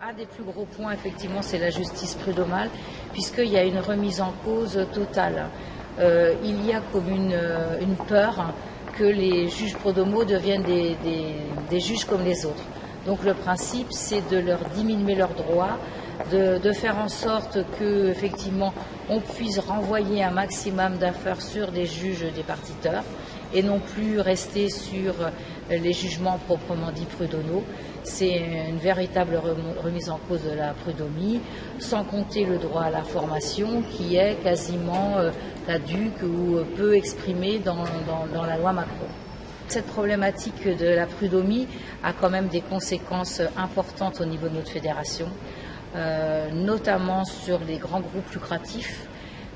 Un des plus gros points, effectivement, c'est la justice prud'homale, puisqu'il y a une remise en cause totale. Il y a comme une peur que les juges prud'homaux deviennent des juges comme les autres. Donc le principe, c'est de leur diminuer leurs droits, de faire en sorte que, effectivement, on puisse renvoyer un maximum d'affaires sur des juges départiteurs et non plus rester sur les jugements proprement dits prud'homaux. C'est une véritable remise en cause de la prud'homie, sans compter le droit à la formation qui est quasiment caduque ou peu exprimé dans la loi Macron. Cette problématique de la prud'homie a quand même des conséquences importantes au niveau de notre fédération, notamment sur les grands groupes lucratifs.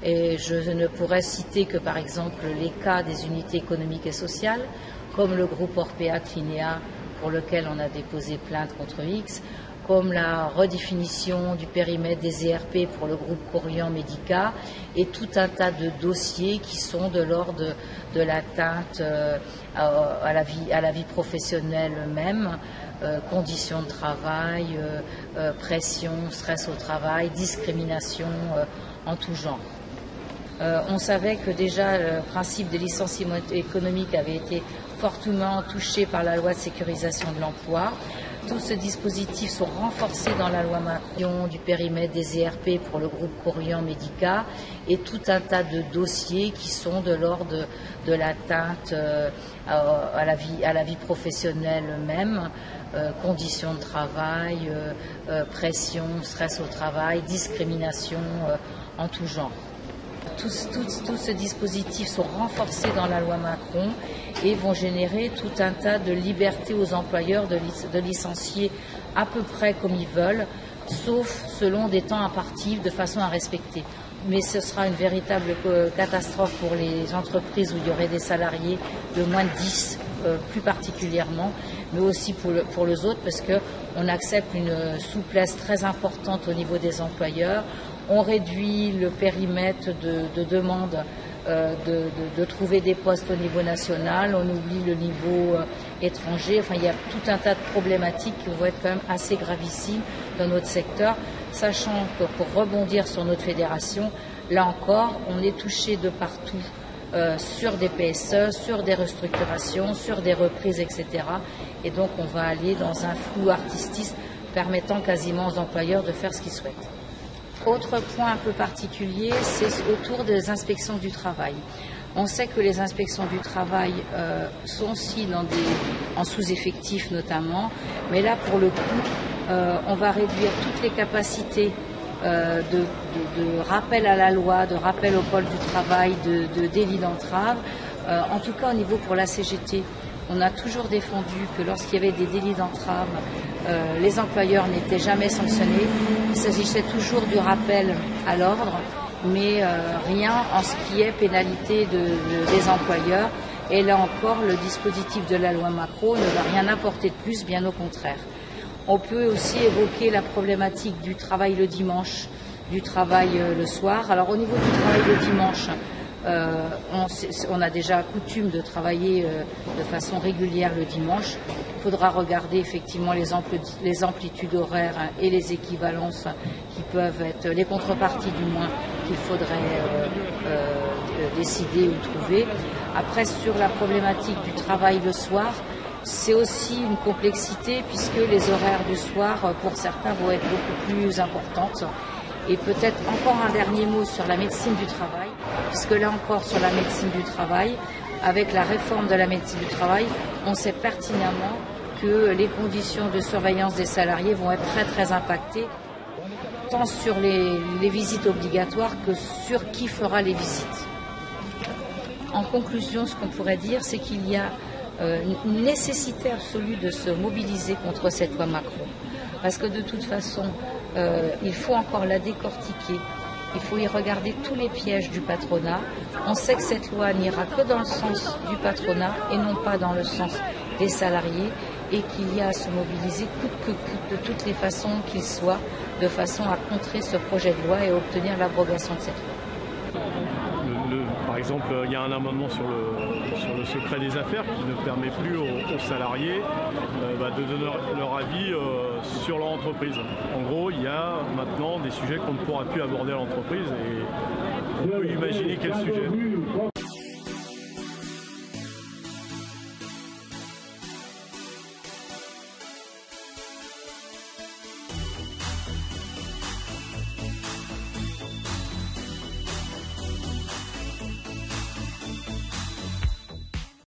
Et je ne pourrais citer que par exemple les cas des unités économiques et sociales, comme le groupe Orpea Clinéa, pour lequel on a déposé plainte contre X, comme la redéfinition du périmètre des ERP pour le groupe Corian Medica, et tout un tas de dossiers qui sont de l'ordre de l'atteinte à la vie professionnelle même, conditions de travail, pression, stress au travail, discrimination en tout genre. On savait que déjà le principe des licenciements économiques avait été fortement touché par la loi de sécurisation de l'emploi. Tous ces dispositifs sont renforcés dans la loi Macron du périmètre des ERP pour le groupe Corian Medica, et tout un tas de dossiers qui sont de l'ordre de l'atteinte à la vie professionnelle même, conditions de travail, pression, stress au travail, discrimination en tout genre. Tous ces dispositifs sont renforcés dans la loi Macron et vont générer tout un tas de libertés aux employeurs de licencier à peu près comme ils veulent, sauf selon des temps impartis de façon à respecter. Mais ce sera une véritable catastrophe pour les entreprises où il y aurait des salariés de moins de 10, plus particulièrement, mais aussi pour les autres, parce qu'on accepte une souplesse très importante au niveau des employeurs. On réduit le périmètre de demande de trouver des postes au niveau national, on oublie le niveau étranger. Enfin, il y a tout un tas de problématiques qui vont être quand même assez gravissimes dans notre secteur, sachant que pour rebondir sur notre fédération, là encore, on est touché de partout sur des PSE, sur des restructurations, sur des reprises, etc. Et donc, on va aller dans un flou artistique permettant quasiment aux employeurs de faire ce qu'ils souhaitent. Autre point un peu particulier, c'est autour des inspections du travail. On sait que les inspections du travail sont aussi en sous-effectif notamment, mais là pour le coup, on va réduire toutes les capacités de rappel à la loi, de rappel au code du travail, de délit d'entrave, en tout cas au niveau pour la CGT. On a toujours défendu que lorsqu'il y avait des délits d'entrave, les employeurs n'étaient jamais sanctionnés. Il s'agissait toujours du rappel à l'ordre, mais rien en ce qui est pénalité des employeurs. Et là encore, le dispositif de la loi Macron ne va rien apporter de plus, bien au contraire. On peut aussi évoquer la problématique du travail le dimanche, du travail le soir. Alors au niveau du travail le dimanche, on a déjà coutume de travailler de façon régulière le dimanche. Il faudra regarder effectivement les amplitudes horaires et les équivalences qui peuvent être, les contreparties du moins, qu'il faudrait décider ou trouver. Après, sur la problématique du travail le soir, c'est aussi une complexité puisque les horaires du soir, pour certains, vont être beaucoup plus importantes. Et peut-être encore un dernier mot sur la médecine du travail, puisque là encore sur la médecine du travail, avec la réforme de la médecine du travail, on sait pertinemment que les conditions de surveillance des salariés vont être très très impactées, tant sur les visites obligatoires que sur qui fera les visites. En conclusion, ce qu'on pourrait dire, c'est qu'il y a une nécessité absolue de se mobiliser contre cette loi Macron. Parce que de toute façon, il faut encore la décortiquer, il faut y regarder tous les pièges du patronat. On sait que cette loi n'ira que dans le sens du patronat et non pas dans le sens des salariés, et qu'il y a à se mobiliser coûte que coûte, de toutes les façons qu'il soit, de façon à contrer ce projet de loi et à obtenir l'abrogation de cette loi. Par exemple, il y a un amendement sur le secret des affaires qui ne permet plus aux salariés de donner leur avis sur leur entreprise. En gros, il y a maintenant des sujets qu'on ne pourra plus aborder à l'entreprise et on peut imaginer quel sujet.